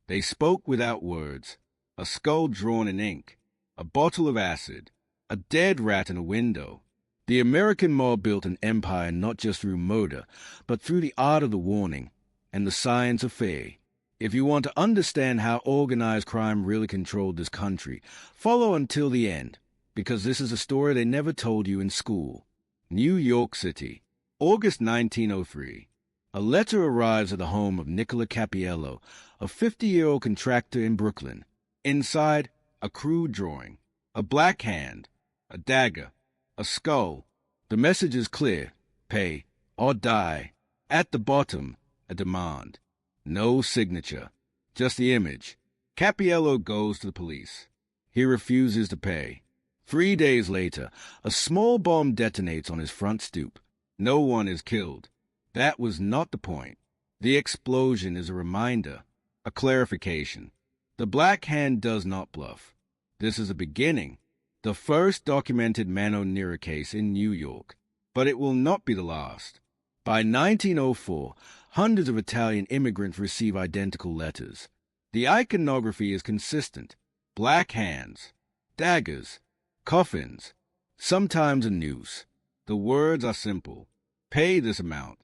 They spoke without words. A skull drawn in ink, a bottle of acid, a dead rat in a window. The American mob built an empire not just through murder, but through the art of the warning and the science of fear. If you want to understand how organized crime really controlled this country, follow until the end, because this is a story they never told you in school. New York City, August 1903. A letter arrives at the home of Nicola Cappiello, a 50-year-old contractor in Brooklyn. Inside, a crude drawing, a black hand, a dagger, a skull. The message is clear: pay or die. At the bottom, a demand. No signature, just the image. Cappiello goes to the police. He refuses to pay. 3 days later, a small bomb detonates on his front stoop. No one is killed. That was not the point. The explosion is a reminder, a clarification. The Black Hand does not bluff. This is a beginning, the first documented Mano Nera case in New York. But it will not be the last. By 1904, hundreds of Italian immigrants receive identical letters. The iconography is consistent. Black hands, daggers, coffins, sometimes a noose. The words are simple. Pay this amount,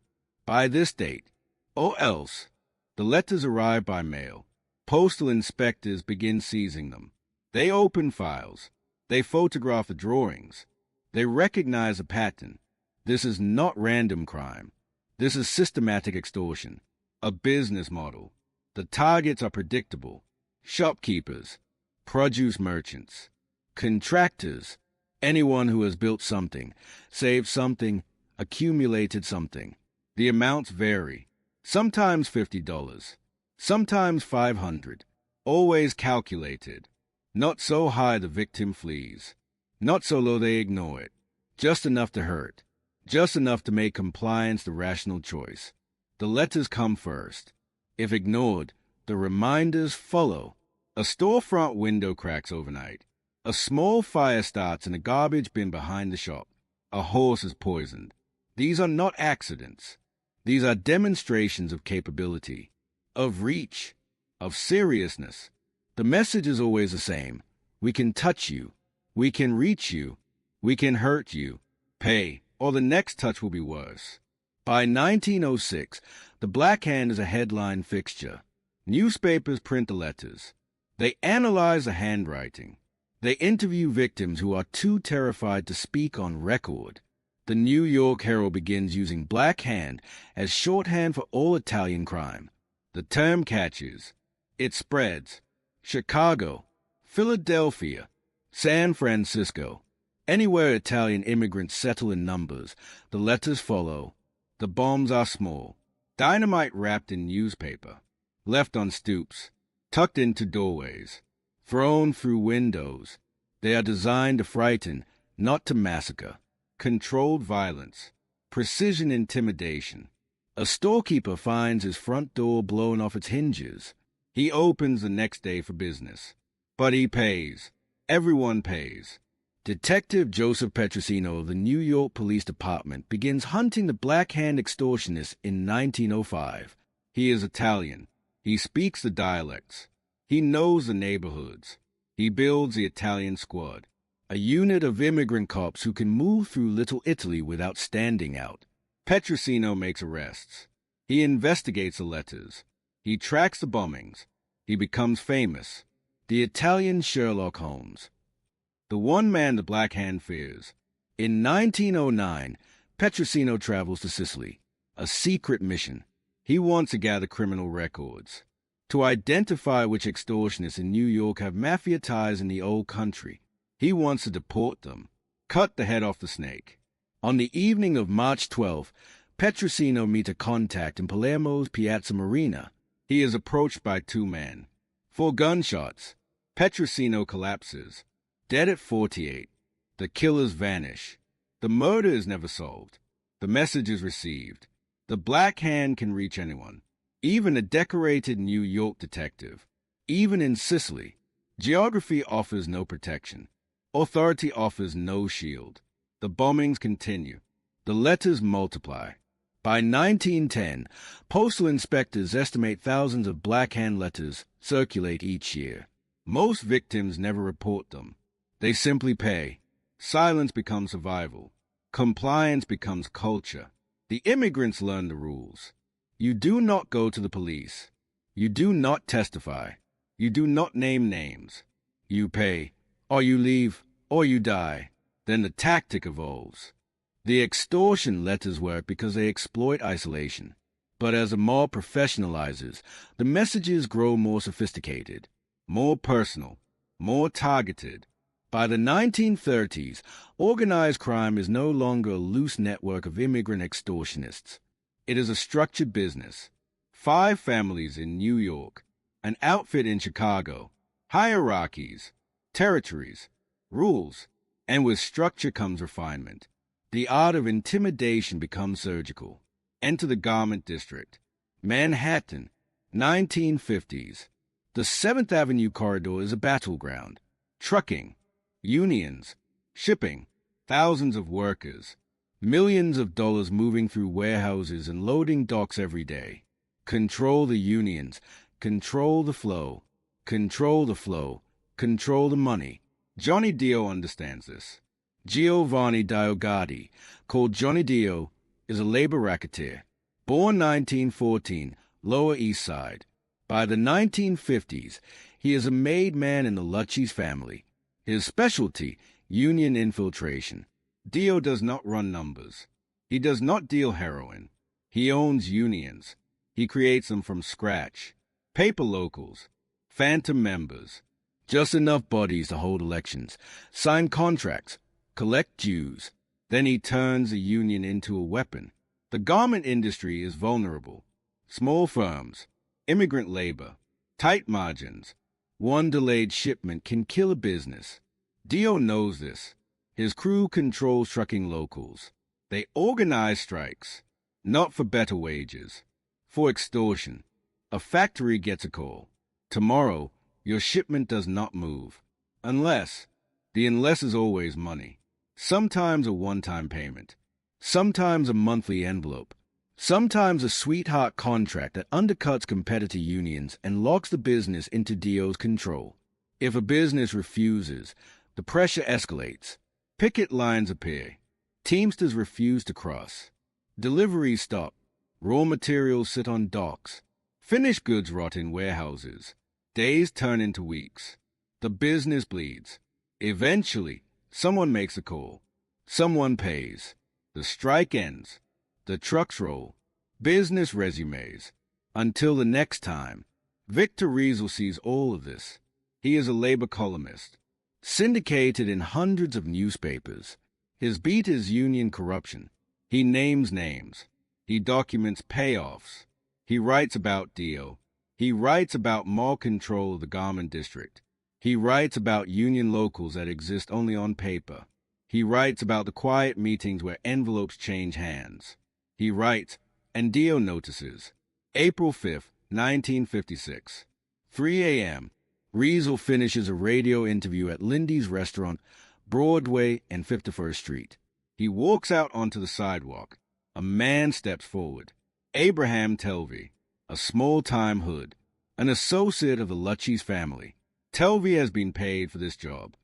by this date, or else. The letters arrive by mail. Postal inspectors begin seizing them. They open files. They photograph the drawings. They recognize a pattern. This is not random crime. This is systematic extortion, a business model. The targets are predictable. Shopkeepers, produce merchants, contractors, anyone who has built something, saved something, accumulated something. The amounts vary. Sometimes $50, sometimes $500, always calculated. Not so high the victim flees, not so low they ignore it, just enough to hurt, just enough to make compliance the rational choice. The letters come first. If ignored, the reminders follow. A storefront window cracks overnight. A small fire starts in a garbage bin behind the shop. A horse is poisoned. These are not accidents. These are demonstrations of capability, of reach, of seriousness. The message is always the same. We can touch you. We can reach you. We can hurt you. Pay, or the next touch will be worse. By 1906, the Black Hand is a headline fixture. Newspapers print the letters. They analyze the handwriting. They interview victims who are too terrified to speak on record. The New York Herald begins using Black Hand as shorthand for all Italian crime. The term catches. It spreads. Chicago, Philadelphia, San Francisco. Anywhere Italian immigrants settle in numbers, the letters follow. The bombs are small. Dynamite wrapped in newspaper. Left on stoops. Tucked into doorways. Thrown through windows. They are designed to frighten, not to massacre. Controlled violence. Precision intimidation. A storekeeper finds his front door blown off its hinges. He opens the next day for business. But he pays. Everyone pays. Detective Joseph Petrosino of the New York Police Department begins hunting the Black Hand extortionists in 1905. He is Italian. He speaks the dialects. He knows the neighborhoods. He builds the Italian squad, a unit of immigrant cops who can move through Little Italy without standing out. Petrosino makes arrests. He investigates the letters. He tracks the bombings. He becomes famous. The Italian Sherlock Holmes. The one man the Black Hand fears. In 1909, Petrosino travels to Sicily, a secret mission. He wants to gather criminal records, to identify which extortionists in New York have mafia ties in the old country. He wants to deport them, cut the head off the snake. On the evening of March 12th, Petrosino meets a contact in Palermo's Piazza Marina. He is approached by two men. 4 gunshots. Petrosino collapses. Dead at 48. The killers vanish. The murder is never solved. The message is received. The Black Hand can reach anyone, even a decorated New York detective. Even in Sicily, geography offers no protection. Authority offers no shield. The bombings continue. The letters multiply. By 1910, postal inspectors estimate thousands of Black-Hand letters circulate each year. Most victims never report them. They simply pay. Silence becomes survival. Compliance becomes culture. The immigrants learn the rules. You do not go to the police. You do not testify. You do not name names. You pay, or you leave, or you die. Then the tactic evolves. The extortion letters work because they exploit isolation. But as the mob professionalizes, the messages grow more sophisticated, more personal, more targeted. By the 1930s, organized crime is no longer a loose network of immigrant extortionists. It is a structured business. 5 families in New York, an outfit in Chicago, hierarchies, territories, rules, and with structure comes refinement. The art of intimidation becomes surgical. Enter the garment district. Manhattan, 1950s. The 7th Avenue corridor is a battleground. Trucking, unions, shipping, thousands of workers, millions of dollars moving through warehouses and loading docks every day. Control the unions, control the flow, control the flow, control the money. Johnny Dio understands this. Giovanni Diogati, called Johnny Dio, is a labor racketeer. Born 1914, Lower East Side. By the 1950s, he is a made man in the Lucchese family. His specialty, union infiltration. Dio does not run numbers. He does not deal heroin. He owns unions. He creates them from scratch. Paper locals, phantom members, just enough bodies to hold elections, sign contracts, collect dues. Then he turns a union into a weapon. The garment industry is vulnerable. Small firms, immigrant labor, tight margins. One delayed shipment can kill a business. Dio knows this. His crew controls trucking locals. They organize strikes, not for better wages, for extortion. A factory gets a call. Tomorrow, your shipment does not move. Unless, the unless is always money. Sometimes a one-time payment. Sometimes a monthly envelope. Sometimes a sweetheart contract that undercuts competitor unions and locks the business into Dio's control. If a business refuses, the pressure escalates. Picket lines appear. Teamsters refuse to cross. Deliveries stop. Raw materials sit on docks. Finished goods rot in warehouses. Days turn into weeks. The business bleeds. Eventually, someone makes a call. Someone pays. The strike ends. The trucks roll. Business resumes. Until the next time. Victor Riesel sees all of this. He is a labor columnist, syndicated in hundreds of newspapers. His beat is union corruption. He names names. He documents payoffs. He writes about Dio. He writes about mall control of the garment district. He writes about union locals that exist only on paper. He writes about the quiet meetings where envelopes change hands. He writes, and Dio notices. April 5th, 1956. 3 a.m. Riesel finishes a radio interview at Lindy's restaurant, Broadway and 51st Street. He walks out onto the sidewalk. A man steps forward. Abraham Telvey, a small-time hood, an associate of the Lucchese family. Telvey has been paid for this job.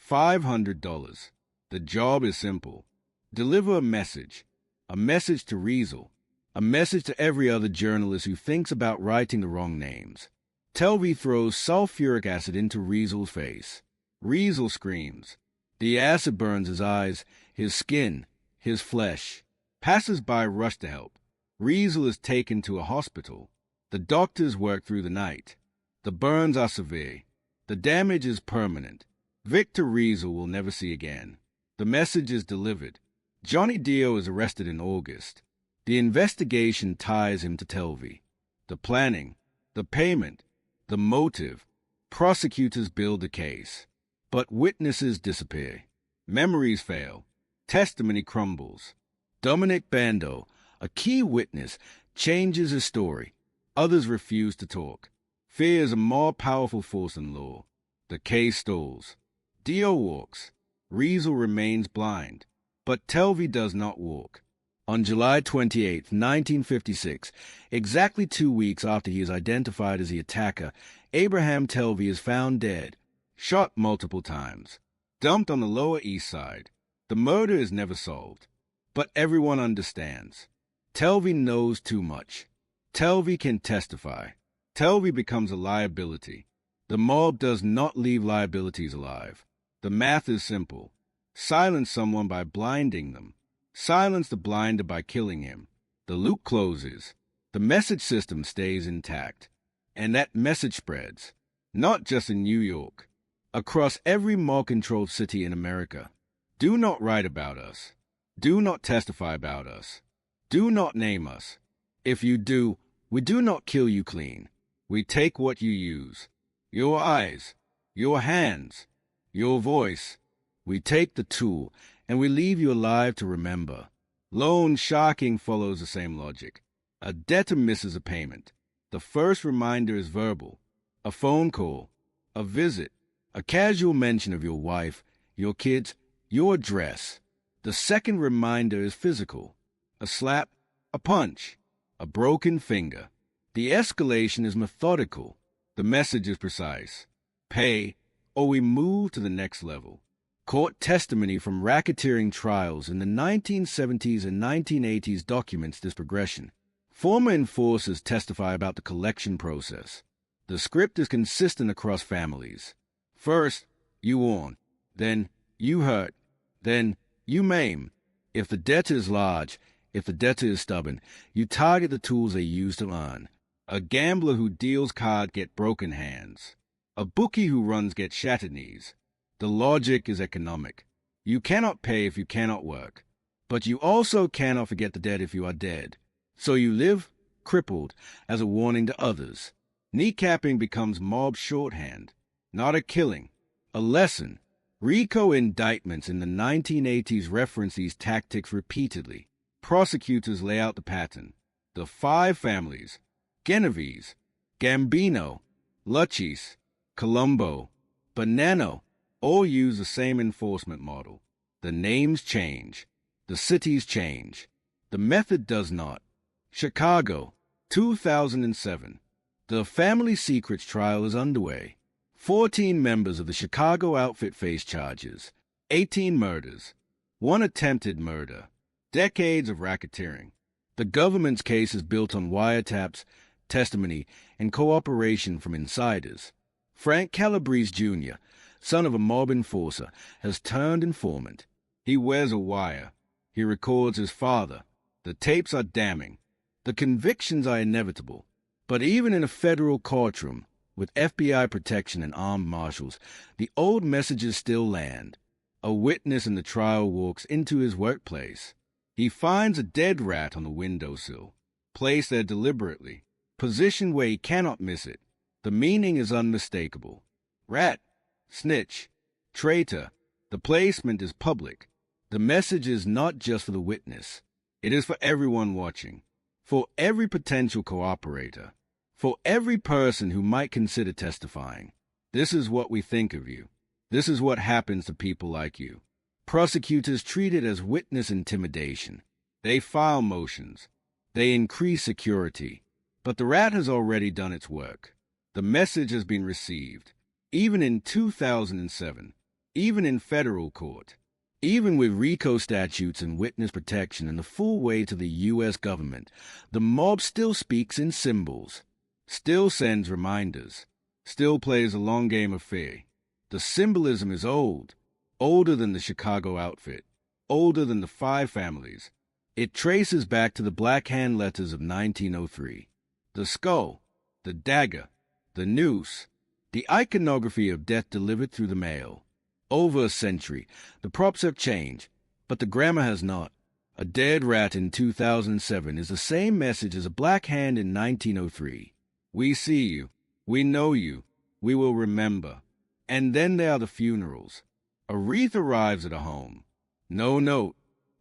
$500. The job is simple. Deliver a message to Riesel, a message to every other journalist who thinks about writing the wrong names. Telvey throws sulfuric acid into Riesel's face. Riesel screams. The acid burns his eyes, his skin, his flesh. Passers-by rush to help. Riesel is taken to a hospital. The doctors work through the night. The burns are severe. The damage is permanent. Victor Riesel will never see again. The message is delivered. Johnny Dio is arrested in August. The investigation ties him to Telvey. The planning, the payment, the motive. Prosecutors build the case. But witnesses disappear. Memories fail. Testimony crumbles. Dominic Bando, a key witness, changes his story. Others refuse to talk. Fear is a more powerful force than law. The case stalls. Dio walks. Riesel remains blind. But Telvey does not walk. On July 28, 1956, exactly 2 weeks after he is identified as the attacker, Abraham Telvey is found dead, shot multiple times, dumped on the Lower East Side. The murder is never solved, but everyone understands. Telvey knows too much. Telvey can testify. Telvey becomes a liability. The mob does not leave liabilities alive. The math is simple. Silence someone by blinding them. Silence the blinder by killing him. The loop closes. The message system stays intact. And that message spreads, not just in New York, across every mob-controlled city in America. Do not write about us. Do not testify about us. Do not name us. If you do, we do not kill you clean. We take what you use. Your eyes, your hands, your voice. We take the tool, and we leave you alive to remember. Loan sharking follows the same logic. A debtor misses a payment. The first reminder is verbal. A phone call, a visit, a casual mention of your wife, your kids, your address. The second reminder is physical. A slap, a punch, a broken finger. The escalation is methodical. The message is precise. Pay, or we move to the next level. Court testimony from racketeering trials in the 1970s and 1980s documents this progression. Former enforcers testify about the collection process. The script is consistent across families. First, you warn. Then, you hurt. Then, you maim. If the debtor is large, if the debtor is stubborn, you target the tools they use to earn. A gambler who deals cards gets broken hands. A bookie who runs gets shattered knees. The logic is economic. You cannot pay if you cannot work. But you also cannot forget the dead if you are dead. So you live, crippled, as a warning to others. Kneecapping becomes mob shorthand. Not a killing, a lesson. RICO indictments in the 1980s reference these tactics repeatedly. Prosecutors lay out the pattern. The 5 families, Genovese, Gambino, Luchis, Colombo, Bonanno, all use the same enforcement model. The names change. The cities change. The method does not. Chicago, 2007. The Family Secrets trial is underway. 14 members of the Chicago outfit face charges. 18 murders. 1 attempted murder. Decades of racketeering. The government's case is built on wiretaps, testimony, and cooperation from insiders. Frank Calabrese Jr., son of a mob enforcer, has turned informant. He wears a wire. He records his father. The tapes are damning. The convictions are inevitable. But even in a federal courtroom, with FBI protection and armed marshals, the old messages still land. A witness in the trial walks into his workplace. He finds a dead rat on the windowsill, placed there deliberately, positioned where he cannot miss it. The meaning is unmistakable. Rat, snitch, traitor. The placement is public. The message is not just for the witness. It is for everyone watching, for every potential cooperator, for every person who might consider testifying. This is what we think of you. This is what happens to people like you. Prosecutors treat it as witness intimidation. They file motions. They increase security. But the rat has already done its work. The message has been received. Even in 2007, even in federal court, even with RICO statutes and witness protection and the full weight of the U.S. government, the mob still speaks in symbols, still sends reminders, still plays a long game of fear. The symbolism is old, older than the Chicago outfit, older than the 5 families. It traces back to the Black Hand letters of 1903. The skull, the dagger, the noose, the iconography of death delivered through the mail. Over a century, the props have changed, but the grammar has not. A dead rat in 2007 is the same message as a black hand in 1903. We see you. We know you. We will remember. And then there are the funerals. A wreath arrives at a home. No note,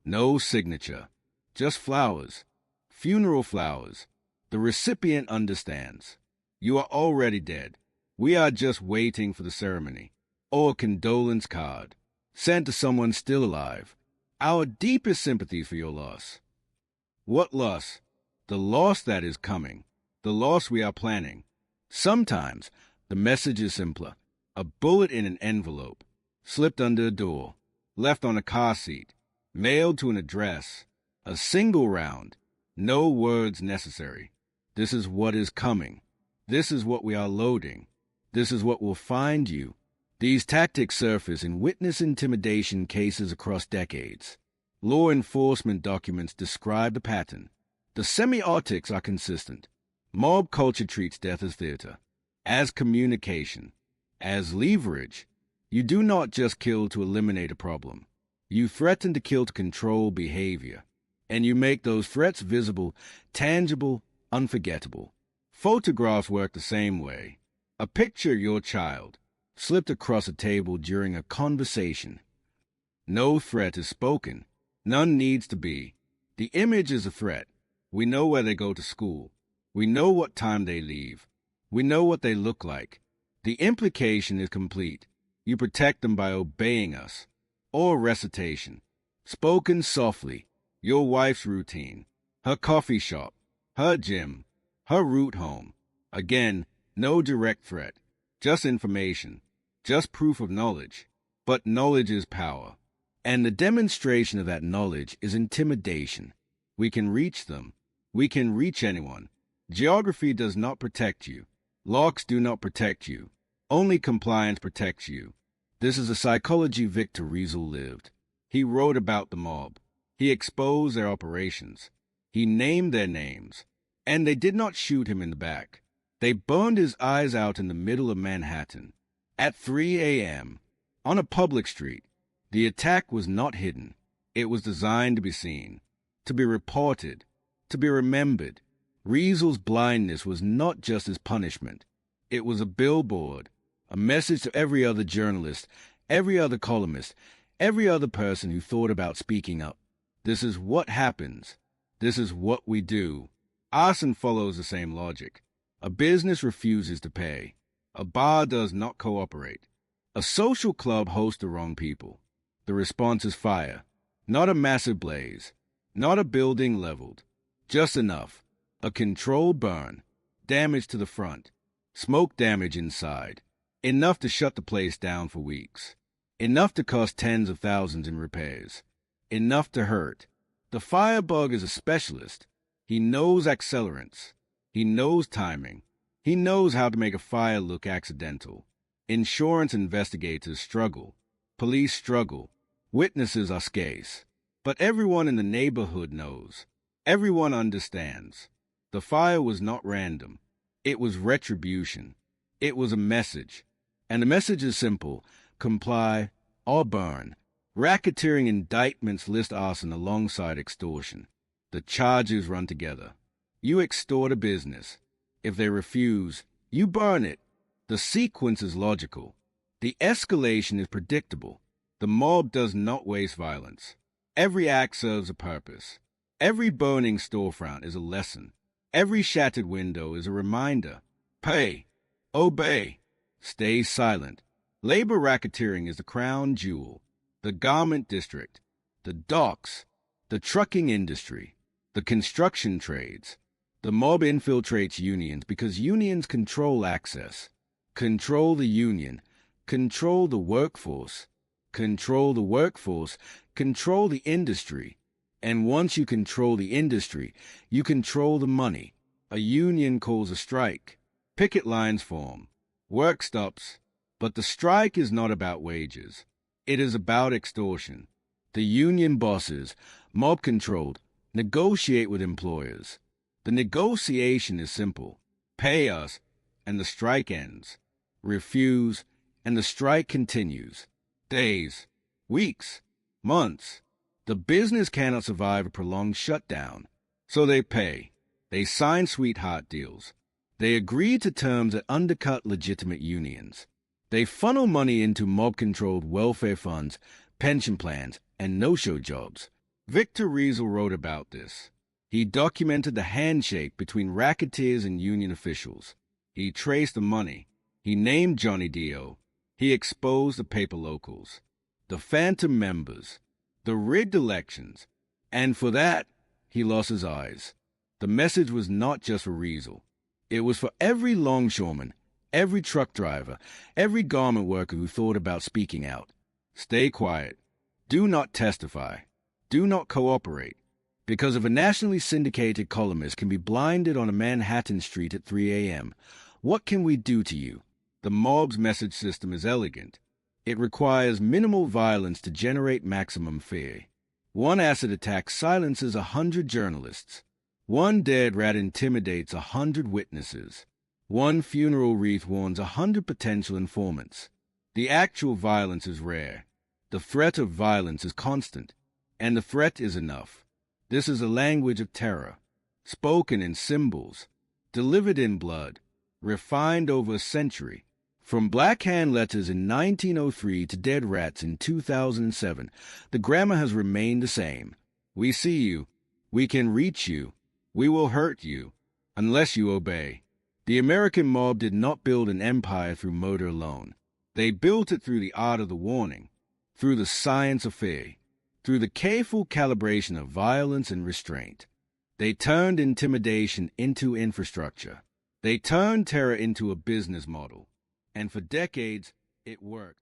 no signature, just flowers, funeral flowers. The recipient understands. You are already dead. We are just waiting for the ceremony. Or a condolence card, sent to someone still alive. Our deepest sympathies for your loss. What loss? The loss that is coming. The loss we are planning. Sometimes the message is simpler. A bullet in an envelope, slipped under a door, left on a car seat, mailed to an address. A single round. No words necessary. This is what is coming. This is what we are loading. This is what will find you. These tactics surface in witness intimidation cases across decades. Law enforcement documents describe the pattern. The semiotics are consistent. Mob culture treats death as theater, as communication, as leverage. You do not just kill to eliminate a problem. You threaten to kill to control behavior. And you make those threats visible, tangible, unforgettable. Photographs work the same way. A picture of your child slipped across a table during a conversation. No threat is spoken. None needs to be. The image is a threat. We know where they go to school. We know what time they leave. We know what they look like. The implication is complete. You protect them by obeying us. Or recitation. Spoken softly. Your wife's routine. Her coffee shop. Her gym. Her route home. Again, no direct threat. Just information. Just proof of knowledge. But knowledge is power. And the demonstration of that knowledge is intimidation. We can reach them. We can reach anyone. Geography does not protect you. Locks do not protect you. Only compliance protects you. This is a psychology Victor Riesel lived. He wrote about the mob. He exposed their operations. He named their names. And they did not shoot him in the back. They burned his eyes out in the middle of Manhattan. At 3 a.m., on a public street. The attack was not hidden. It was designed to be seen, to be reported, to be remembered. Riesel's blindness was not just his punishment. It was a billboard, a message to every other journalist, every other columnist, every other person who thought about speaking up. This is what happens. This is what we do. Arson follows the same logic. A business refuses to pay. A bar does not cooperate. A social club hosts the wrong people. The response is fire. Not a massive blaze. Not a building leveled. Just enough. A controlled burn. Damage to the front. Smoke damage inside. Enough to shut the place down for weeks. Enough to cost tens of thousands in repairs. Enough to hurt. The firebug is a specialist. He knows accelerants. He knows timing. He knows how to make a fire look accidental. Insurance investigators struggle. Police struggle. Witnesses are scarce. But everyone in the neighborhood knows. Everyone understands. The fire was not random. It was retribution. It was a message. And the message is simple. Comply or burn. Racketeering indictments list arson alongside extortion. The charges run together. You extort a business. If they refuse, you burn it. The sequence is logical. The escalation is predictable. The mob does not waste violence. Every act serves a purpose. Every burning storefront is a lesson. Every shattered window is a reminder. Pay. Obey. Stay silent. Labor racketeering is the crown jewel. The garment district. The docks. The trucking industry. The construction trades. The mob infiltrates unions because unions control access. Control the union. Control the workforce. Control the workforce. Control the industry. And once you control the industry, you control the money. A union calls a strike. Picket lines form. Work stops. But the strike is not about wages. It is about extortion. The union bosses, mob-controlled, negotiate with employers. The negotiation is simple. Pay us, and the strike ends. Refuse, and the strike continues. Days, weeks, months. The business cannot survive a prolonged shutdown. So they pay. They sign sweetheart deals. They agree to terms that undercut legitimate unions. They funnel money into mob-controlled welfare funds, pension plans, and no-show jobs. Victor Riesel wrote about this. He documented the handshake between racketeers and union officials. He traced the money. He named Johnny Dio. He exposed the paper locals, the phantom members, the rigged elections, and for that, he lost his eyes. The message was not just for Riesel. It was for every longshoreman, every truck driver, every garment worker who thought about speaking out. Stay quiet. Do not testify. Do not cooperate. Because if a nationally syndicated columnist can be blinded on a Manhattan street at 3 a.m., what can we do to you? The mob's message system is elegant. It requires minimal violence to generate maximum fear. One acid attack silences 100 journalists. One dead rat intimidates 100 witnesses. One funeral wreath warns 100 potential informants. The actual violence is rare. The threat of violence is constant. And the threat is enough. This is a language of terror, spoken in symbols, delivered in blood, refined over a century. From black hand letters in 1903 to dead rats in 2007, the grammar has remained the same. We see you. We can reach you. We will hurt you, unless you obey. The American mob did not build an empire through murder alone. They built it through the art of the warning, through the science of fear, through the careful calibration of violence and restraint. They turned intimidation into infrastructure. They turned terror into a business model. And for decades, it worked.